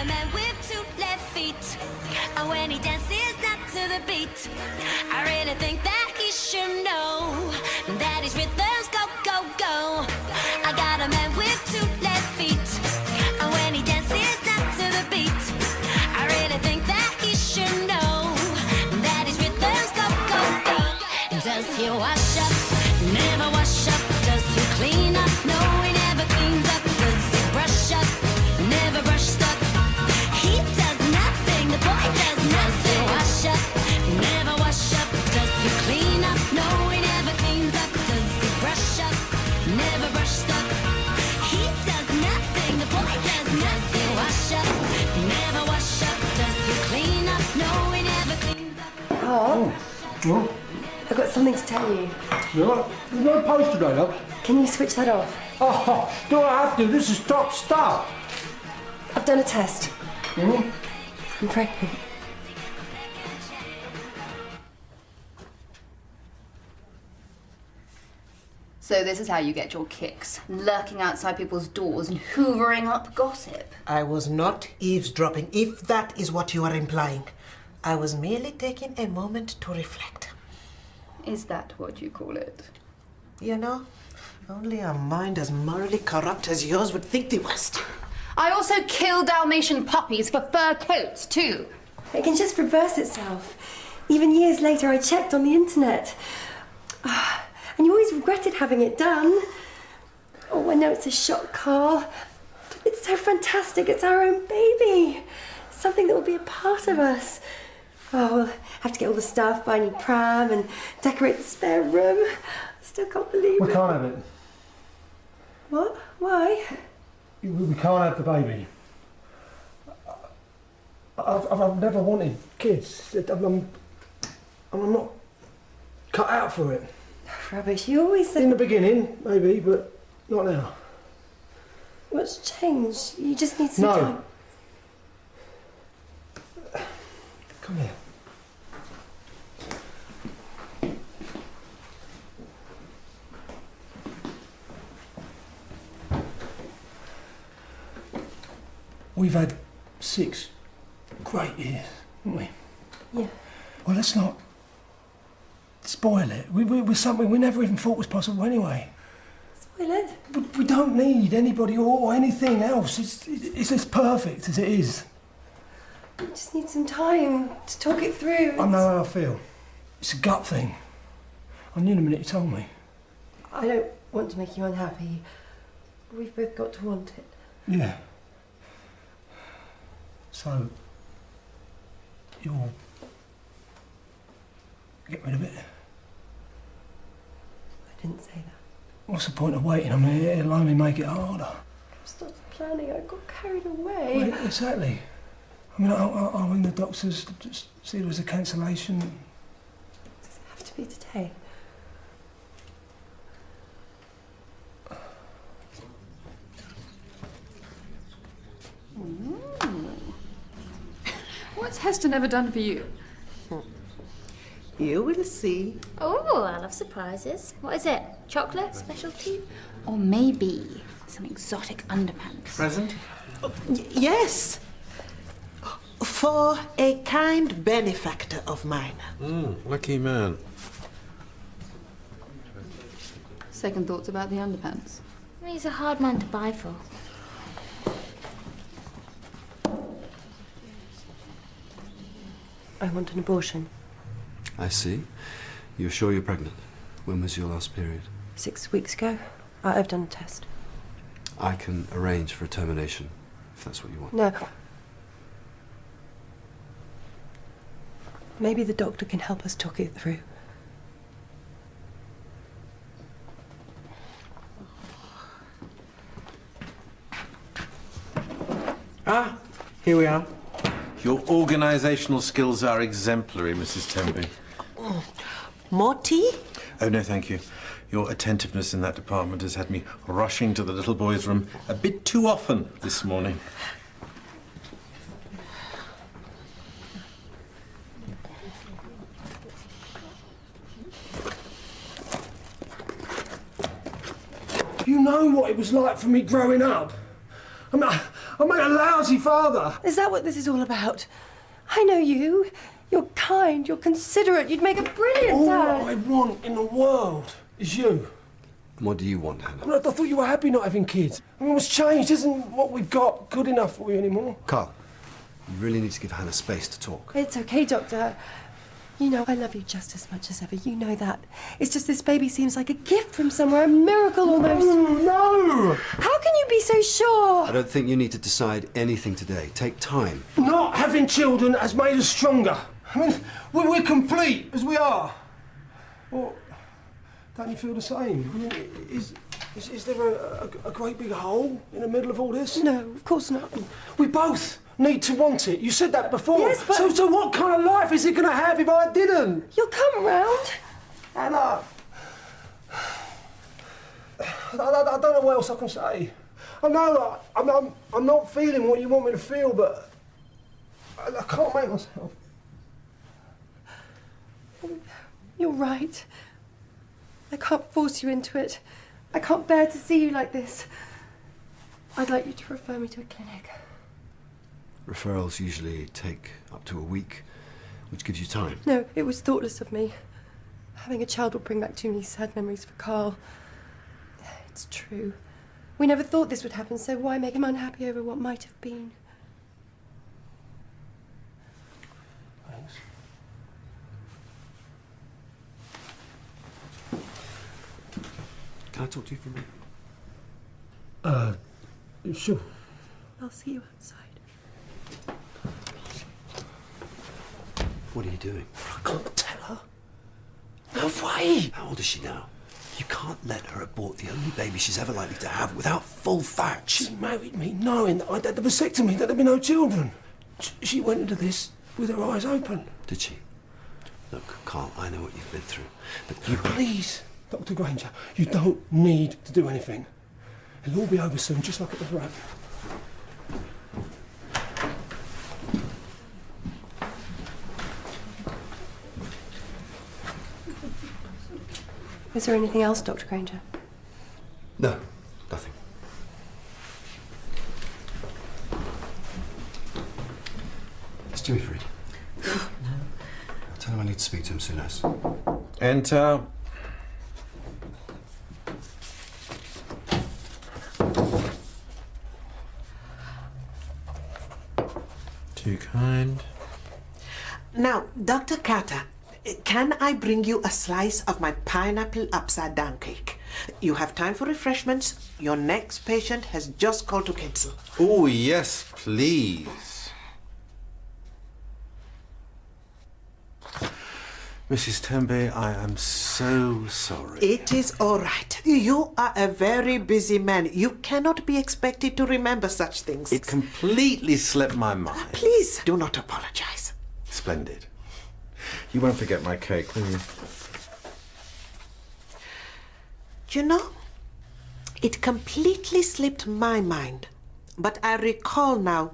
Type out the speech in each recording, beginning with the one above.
a man with 2 left feet, and when he dances not to the beat, I really think that he should know that his rhythms go, go, go. I got a man with 2 left feet, and when he dances not to the beat, I really think that he should know that his rhythms go, go, go. Does he wash up? Never wash up. Does he clean up? No, he never cleans up. Does he brush up? Never brushed up. He does nothing. The boy does nothing. Does he wash up? Never wash up. Does he clean up? No, he never cleans up. Does he brush up? Never brushed up. He does nothing. The boy does nothing. Does he wash up? Never wash up. Does he clean up? No, he never cleans up. Carl, What? I've got something to tell you. Yeah, there's no post today, love. Can you switch that off? Oh, do I have to? This is top stuff. I've done a test. Mm-hmm. I'm pregnant. So this is how you get your kicks, lurking outside people's doors and hoovering up gossip. I was not eavesdropping, if that is what you are implying. I was merely taking a moment to reflect. Is that what you call it? You know, only a mind as morally corrupt as yours would think the worst. I also kill Dalmatian puppies for fur coats, too. It can just reverse itself. Even years later, I checked on the internet. And you always regretted having it done. Oh, I know it's a shock, Carl. It's so fantastic. It's our own baby. Something that will be a part of us. Oh, we'll have to get all the stuff, buy a new pram and decorate the spare room. I still can't believe it. We can't have it. What? Why? We can't have the baby. I've never wanted kids. I'm not cut out for it. Rubbish, you always said... In the beginning, maybe, but not now. What's changed? You just need some time. Come here. We've had 6 great years, haven't we? Yeah. Well, let's not spoil it. We're something we never even thought was possible anyway. Spoil it? We don't need anybody or anything else. It's as perfect as it is. You just need some time to talk it through. I know how I feel. It's a gut thing. I knew the minute you told me. I don't want to make you unhappy. We've both got to want it. Yeah. So, you'll get rid of it? I didn't say that. What's the point of waiting? I mean, it'll only make it harder. I started planning, I got carried away. Well, exactly. I mean, I'll ring the doctors to just see there was a cancellation. Does it have to be today? What's Hester never done for you? You will see. Oh, I love surprises. What is it? Chocolate? Specialty? Or maybe some exotic underpants? Present? Yes. For a kind benefactor of mine. Lucky man. Second thoughts about the underpants? He's a hard man to buy for. I want an abortion. I see. You're sure you're pregnant? When was your last period? 6 weeks ago. I've done a test. I can arrange for a termination, if that's what you want. No. Maybe the doctor can help us talk it through. Ah, here we are. Your organisational skills are exemplary, Mrs. Tenby. More tea? Oh, no, thank you. Your attentiveness in that department has had me rushing to the little boy's room a bit too often this morning. You know what it was like for me growing up? I mean, I made a lousy father. Is that what this is all about? I know you. You're kind, you're considerate, you'd make a brilliant All dad. I want in the world is you. What do you want, Hannah? I thought you were happy not having kids. I mean, what's changed? Isn't what we've got good enough for you anymore? Carl, you really need to give Hannah space to talk. It's okay, Doctor. You know I love you just as much as ever. You know that. It's just this baby seems like a gift from somewhere, a miracle almost. No! How can you be so sure? I don't think you need to decide anything today. Take time. Not having children has made us stronger. I mean, we're complete as we are. Well, don't you feel the same? I mean, is there a great big hole in the middle of all this? No, of course not. We both need to want it. You said that before. Yes, but... So what kind of life is it going to have if I didn't? You'll come round. Anna! I don't know what else I can say. I know I'm not feeling what you want me to feel, but I can't make myself. You're right. I can't force you into it. I can't bear to see you like this. I'd like you to refer me to a clinic. Referrals usually take up to a week, which gives you time. No, it was thoughtless of me. Having a child will bring back too many sad memories for Carl. It's true. We never thought this would happen, so why make him unhappy over what might have been? Thanks. Can I talk to you for a minute? Sure. I'll see you outside. What are you doing? I can't tell her. No way! How old is she now? You can't let her abort the only baby she's ever likely to have without full facts. She married me knowing that I'd had the vasectomy, that there'd be no children. She went into this with her eyes open. Did she? Look, Carl, I know what you've been through, but you... Please, Dr. Granger, you don't need to do anything. It'll all be over soon, just like it was right. Is there anything else, Dr. Granger? No, nothing. Is Jimmy free? No. I'll tell him I need to speak to him soon as. Enter. Too kind. Now, Dr. Carter, can I bring you a slice of my pineapple upside down cake? You have time for refreshments. Your next patient has just called to cancel. Oh, yes, please. Mrs. Tembe, I am so sorry. It is all right. You are a very busy man. You cannot be expected to remember such things. It completely slipped my mind. Please do not apologize. Splendid. You won't forget my cake, will you? You know, it completely slipped my mind. But I recall now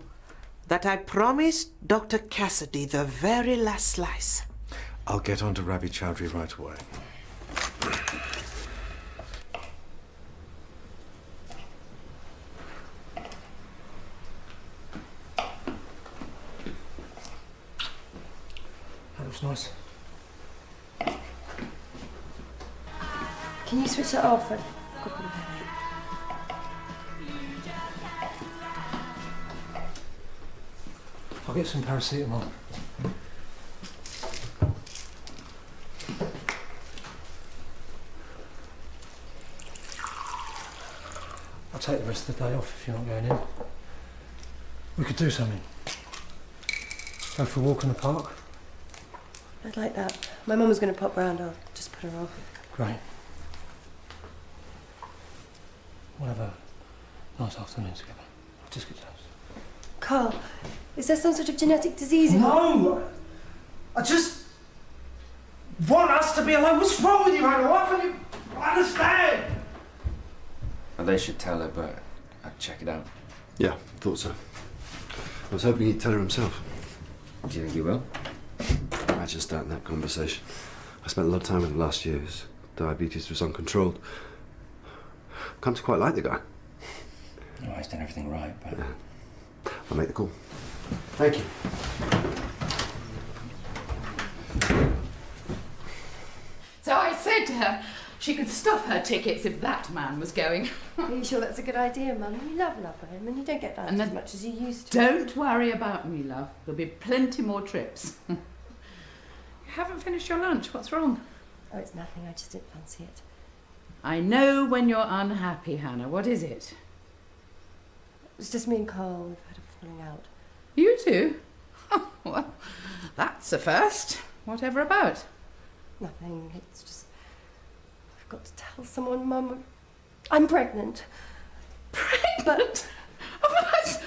that I promised Dr. Cassidy the very last slice. I'll get on to Ravi Chowdhury right away. That looks nice. Can you switch that off? I'll get some paracetamol. I'll take the rest of the day off if you're not going in. We could do something. Go for a walk in the park. I'd like that. My mum was going to pop round. I'll just put her off. Great. We'll have a nice afternoon together. I'll just get those. Carl, is there some sort of genetic disease in No! I just want us to be alone. What's wrong with you, Hannah? Why can't you understand? Well, they should tell her, but I'd check it out. Yeah, thought so. I was hoping he'd tell her himself. Do you think he will? Imagine starting that conversation. I spent a lot of time with him last year. His diabetes was uncontrolled. Come to quite like the guy. Oh, I dressed and everything right, but... I'll make the call. Thank you. So I said to her she could stuff her tickets if that man was going. Are you sure that's a good idea, Mum? You love him and you don't get out And as then- much as you used to. Don't worry about me, love. There'll be plenty more trips. You haven't finished your lunch. What's wrong? Oh, it's nothing. I just didn't fancy it. I know when you're unhappy, Hannah. What is it? It's just me and Carl. We've had a falling out. You two? Oh, well, that's a first. Whatever about? Nothing. It's just... I've got to tell someone, Mum. I'm pregnant. Pregnant? Oh, that's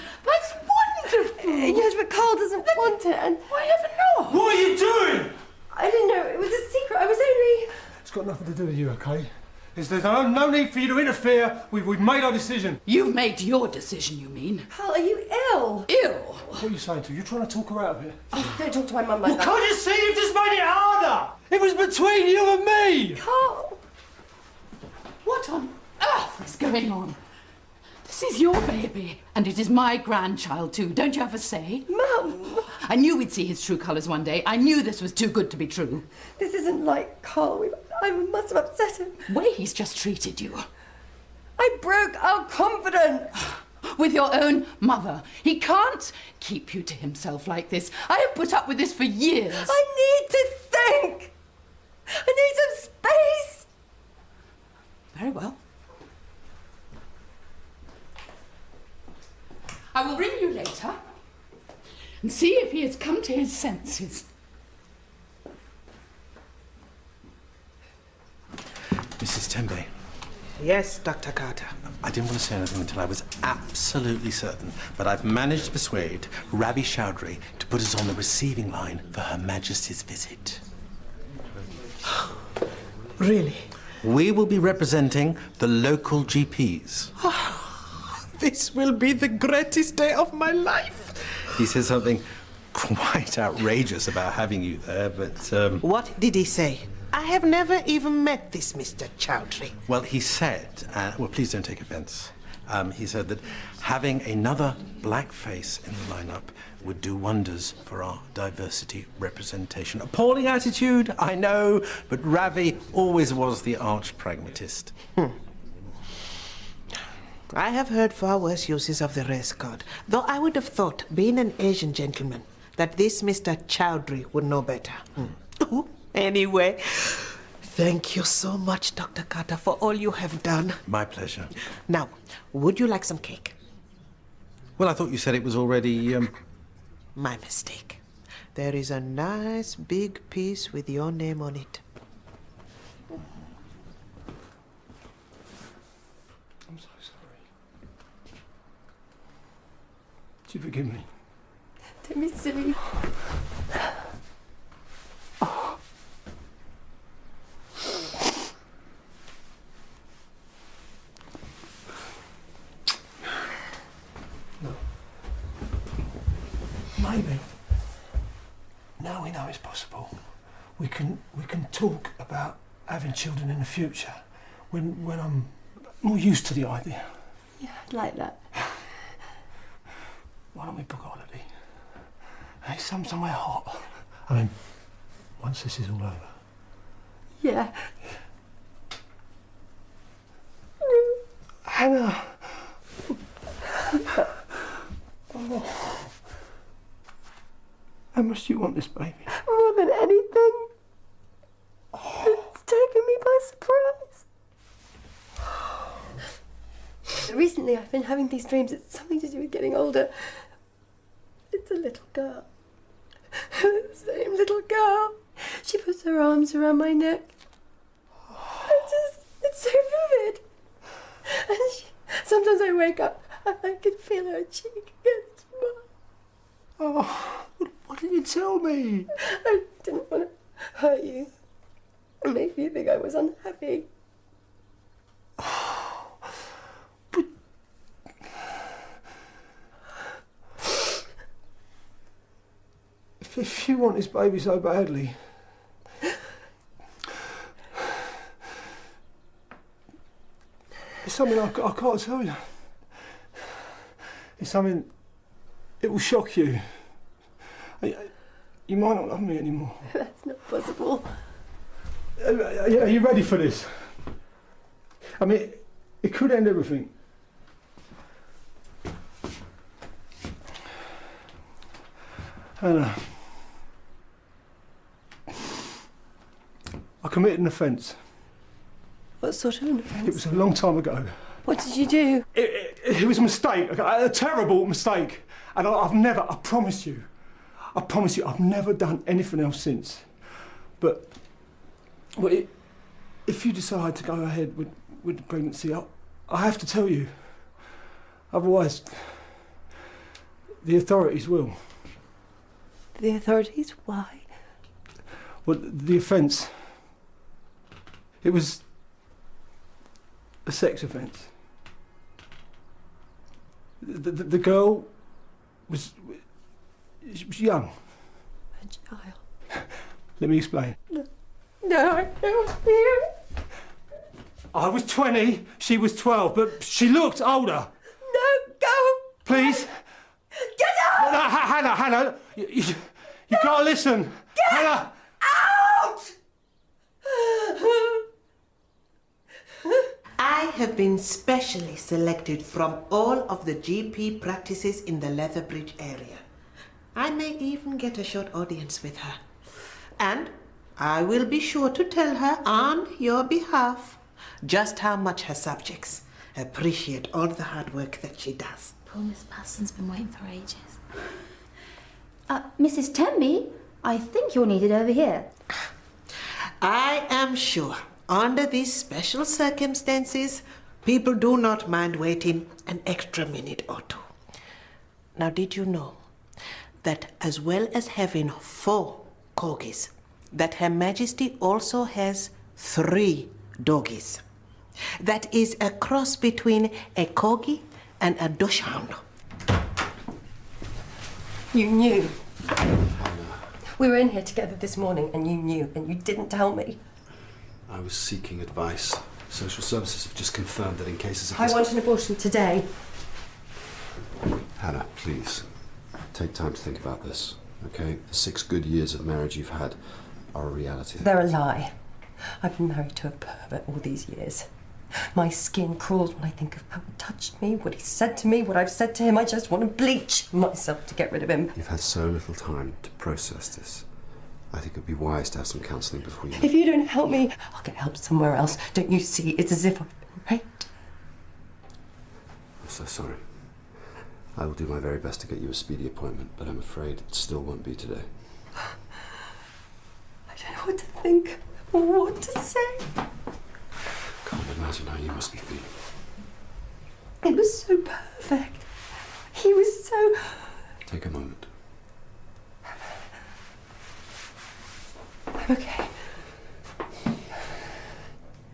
wonderful. Yes, but Carl doesn't want it, and... Why ever not? What are you doing? I didn't know. It was a secret. I was only... It's got nothing to do with you, okay? There's no need for you to interfere. We've made our decision. You've made your decision, you mean? Carl, are you ill? Ill? What are you saying to her? You're trying to talk her out of it? Oh, don't talk to my mum like Well, that. can't you see you've just made it harder? It was between you and me. Carl! What on earth is going on? This is your baby, and it is my grandchild too. Don't you have a say? Mum! I knew we'd see his true colours one day. I knew this was too good to be true. This isn't like Carl. I must have upset him. Way he's just treated you. I broke our confidence. With your own mother. He can't keep you to himself like this. I have put up with this for years. I need to think. I need some space. Very well. I will ring you later and see if he has come to his senses. Mrs. Tembe, Yes, Dr. Carter. I didn't want to say anything until I was absolutely certain, but I've managed to persuade Ravi Chowdhury to put us on the receiving line for Her Majesty's visit. Really? We will be representing the local GPs. This will be the greatest day of my life. He said something quite outrageous about having you there, but, What did he say? I have never even met this Mr. Chowdhury. well, he said, well, please don't take offence. He said that having another black face in the lineup would do wonders for our diversity representation. Appalling attitude, I know, but Ravi always was the arch pragmatist. I have heard far worse uses of the race card, though I would have thought, being an Asian gentleman, that this Mr. Chowdhury would know better. Anyway, thank you so much, Dr. Carter, for all you have done. My pleasure. Now, would you like some cake? Well, I thought you said it was already, My mistake. There is a nice big piece with your name on it. I'm so sorry. Do you forgive me? Don't be silly. Maybe. Now we know it's possible. We can talk about having children in the future when I'm more used to the idea. Yeah, I'd like that. Why don't we book a holiday? Hey, somewhere hot. I mean, once this is all over. Yeah. Hannah. How much do you want this baby? More than anything. It's taken me by surprise. Recently, I've been having these dreams. It's something to do with getting older. It's a little girl. The same little girl. She puts her arms around my neck. It's so vivid. And sometimes I wake up and I can feel her cheek against mine. Oh, what did you tell me? I didn't want to hurt you. Make you think I was unhappy. But if you want this baby so badly, it's something I can't tell you. It's something... It will shock you. You might not love me anymore. That's not possible. Are you ready for this? I mean, it could end everything. Hannah, I committed an offence. What sort of an offence? It was a long time ago. What did you do? It was a mistake, a terrible mistake. And I promise you, I've never done anything else since. But if you decide to go ahead with the pregnancy, I have to tell you. Otherwise, the authorities will. The authorities? Why? Well, the offence, it was a sex offence. The girl was young. A child. Let me explain. No, I don't hear. I was 20, she was 12, but she looked older. No, go! Please. Get out! No, Hannah, you gotta listen. Get Hannah! out! I have been specially selected from all of the GP practices in the Leatherbridge area. I may even get a short audience with her. And I will be sure to tell her on your behalf just how much her subjects appreciate all the hard work that she does. Poor Miss Parsons been waiting for ages. Mrs. Tenby, I think you're needed over here. I am sure, under these special circumstances, people do not mind waiting an extra minute or two. Now, did you know that as well as having 4 corgis, that Her Majesty also has 3 doggies? That is a cross between a corgi and a dachshund. You knew. We were in here together this morning and you knew and you didn't tell me. I was seeking advice. Social services have just confirmed that in cases of I want an abortion today. Hannah, please. Take time to think about this, okay? The 6 good years of marriage you've had are a reality. They're a lie. I've been married to a pervert all these years. My skin crawls when I think of how he touched me, what he said to me, what I've said to him. I just want to bleach myself to get rid of him. You've had so little time to process this. I think it'd be wise to have some counselling before you... If you don't help me, I'll get help somewhere else. Don't you see? It's as if I've been raped. I'm so sorry. I will do my very best to get you a speedy appointment, but I'm afraid it still won't be today. I don't know what to think or what to say. Can't imagine how you must be feeling. It was so perfect. He was so... Take a moment. I'm okay.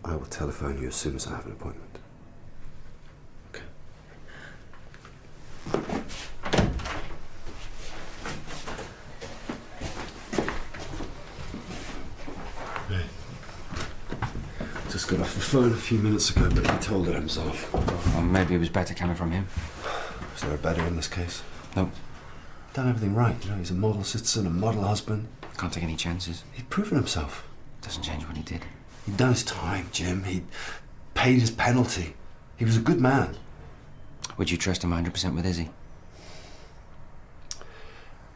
I will telephone you as soon as I have an appointment. Okay. Hey. Just got off the phone a few minutes ago, but he told her himself. Well, maybe it was better coming from him. Is there a better in this case? No. Done everything right, you know, he's a model citizen, a model husband. Can't take any chances. He'd proven himself. Doesn't change what he did. He'd done his time, Jim. He'd paid his penalty. He was a good man. Would you trust him 100% with Izzy?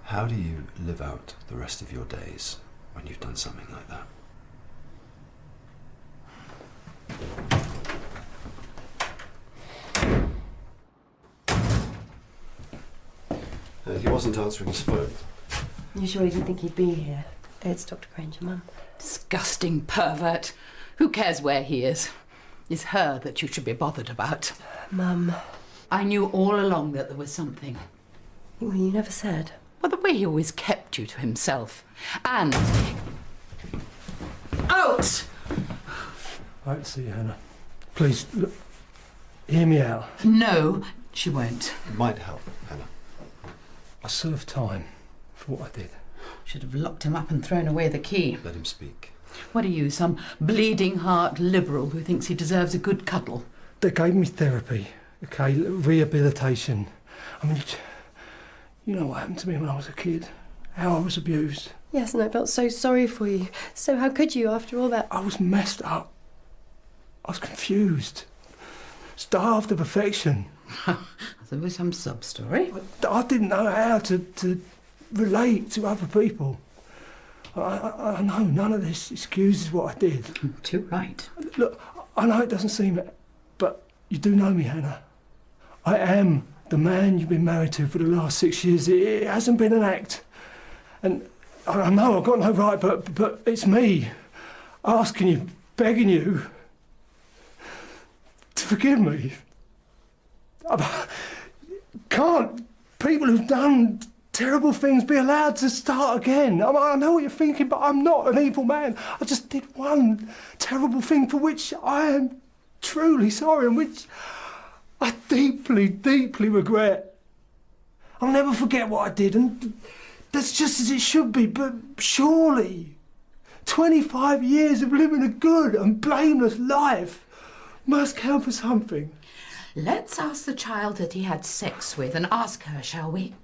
How do you live out the rest of your days when you've done something like that? He wasn't answering his phone. You sure you didn't think he'd be here? It's Dr. Granger, Mum. Disgusting pervert. Who cares where he is? It's her that you should be bothered about. Mum. I knew all along that there was something. You never said. Well, the way he always kept you to himself. And... Out! I won't see you, Hannah. Please, look, hear me out. No, she won't. It might help, Hannah. I served time for what I did. Should have locked him up and thrown away the key. Let him speak. What are you, some bleeding heart liberal who thinks he deserves a good cuddle? They gave me therapy, okay, rehabilitation. I mean, you know what happened to me when I was a kid, how I was abused. Yes, and I felt so sorry for you. So how could you after all that? I was messed up. I was confused, starved of affection. There was some sub-story. I didn't know how to relate to other people. I know none of this excuses what I did. Too right. Look, I know it doesn't seem it, but you do know me, Hannah. I am the man you've been married to for the last 6 years. It hasn't been an act. And I know I've got no right, but it's me asking you, begging you to forgive me. Can't people who've done terrible things be allowed to start again? I know what you're thinking, but I'm not an evil man. I just did one terrible thing for which I am truly sorry and which I deeply, deeply regret. I'll never forget what I did, and that's just as it should be, but surely 25 years of living a good and blameless life must count for something. Let's ask the child that he had sex with and ask her, shall we?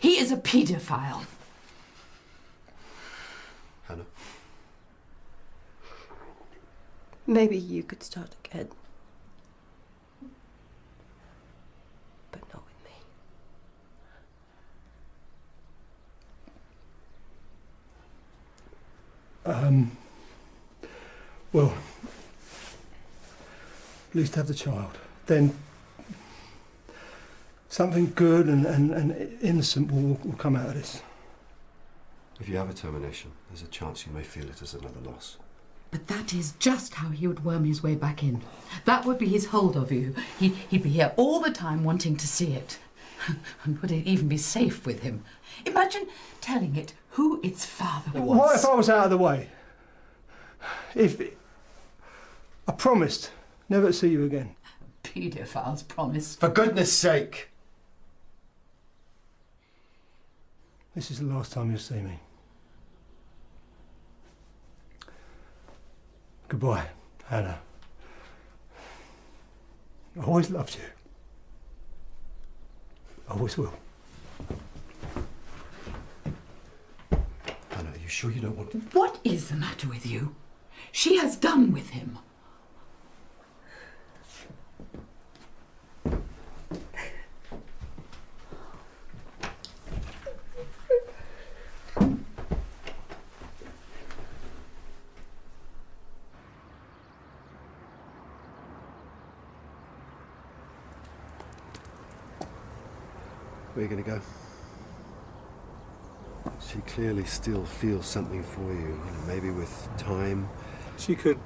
He is a paedophile. Hannah? Maybe you could start again. But not with me. Well, at least have the child. Then something good and innocent will come out of this. If you have a termination, there's a chance you may feel it as another loss. But that is just how he would worm his way back in. That would be his hold of you. He'd be here all the time wanting to see it. And would it even be safe with him? Imagine telling it who its father was. What if I was out of the way? I promised never to see you again. Paedophiles promised. For goodness sake! This is the last time you'll see me. Goodbye, Hannah. I always loved you. I always will. Hannah, are you sure you don't want to? What is the matter with you? She has done with him. Where are you going to go? She clearly still feels something for you. Maybe with time. She could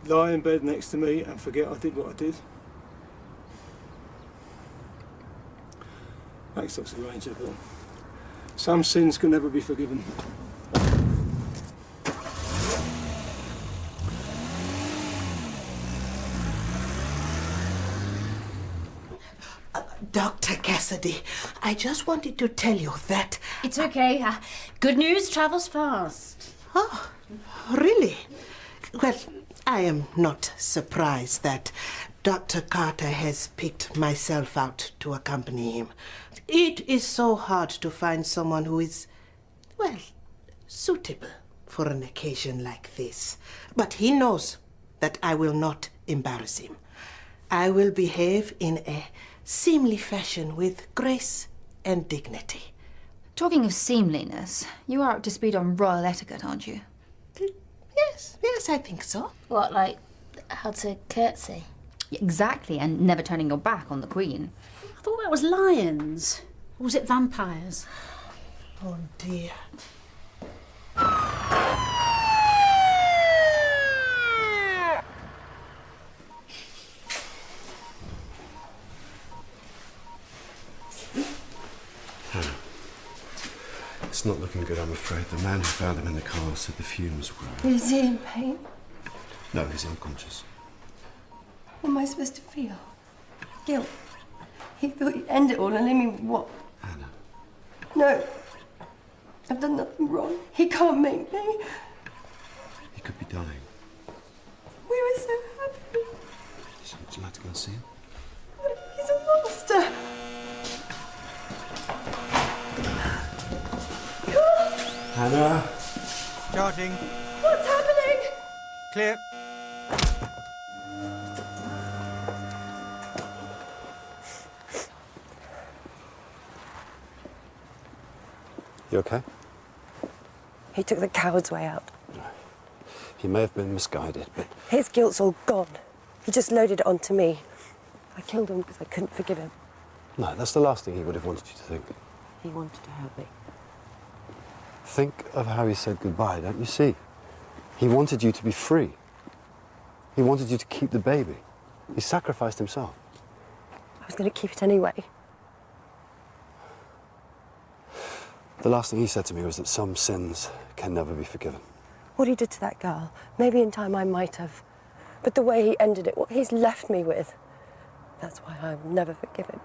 lie in bed next to me and forget I did what I did. Blackstock's a ranger, but some sins can never be forgiven. Dr. Cassidy, I just wanted to tell you that... It's okay. Good news travels fast. Oh, really? Well, I am not surprised that Dr. Carter has picked myself out to accompany him. It is so hard to find someone who is, well, suitable for an occasion like this. But he knows that I will not embarrass him. I will behave in a seemly fashion with grace and dignity. Talking of seemliness, you are up to speed on royal etiquette, aren't you? Yes, I think so. What, like how to curtsy? Exactly, and never turning your back on the Queen. I thought that was lions. Or was it vampires? Oh dear. It's not looking good, I'm afraid. The man who found him in the car said the fumes were... Is he in pain? No, he's unconscious. What am I supposed to feel? Guilt. He thought he'd end it all and leave me with what? Hannah. No. I've done nothing wrong. He can't make me. He could be dying. We were so happy. So would you like to go and see him? He's a monster. Hannah. Charging. What's happening? Clear. You okay? He took the coward's way out. He may have been misguided, but His guilt's all gone. He just loaded it onto me. I killed him because I couldn't forgive him. no, that's the last thing he would have wanted you to think. He wanted to help me. Think of how he said goodbye, don't you see? He wanted you to be free. He wanted you to keep the baby. He sacrificed himself. I was going to keep it anyway. The last thing he said to me was that some sins can never be forgiven. What he did to that girl, maybe in time I might have. But the way he ended it, what he's left me with, that's why I'll never forgive him.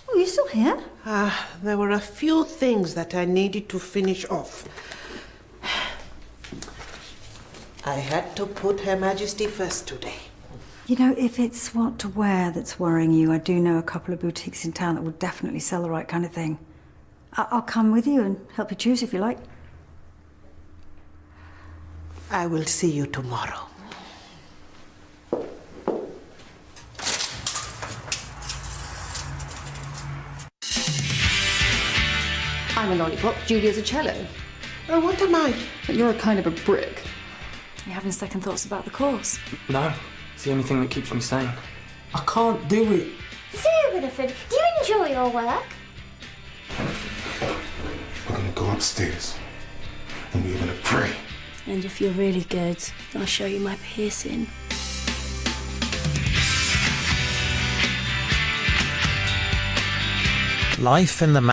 Oh, you still here? There were a few things that I needed to finish off. I had to put Her Majesty first today. You know, if it's what to wear that's worrying you, I do know a couple of boutiques in town that would definitely sell the right kind of thing. I'll come with you and help you choose if you like. I will see you tomorrow. I'm a lollipop, Julia's a cello. Oh, what am I? But you're a kind of a brick. You having second thoughts about the course? No, it's the only thing that keeps me sane. I can't do it. So, Winifred, do you enjoy your work? We're gonna go upstairs and we're gonna pray. And if you're really good, I'll show you my piercing. Life in the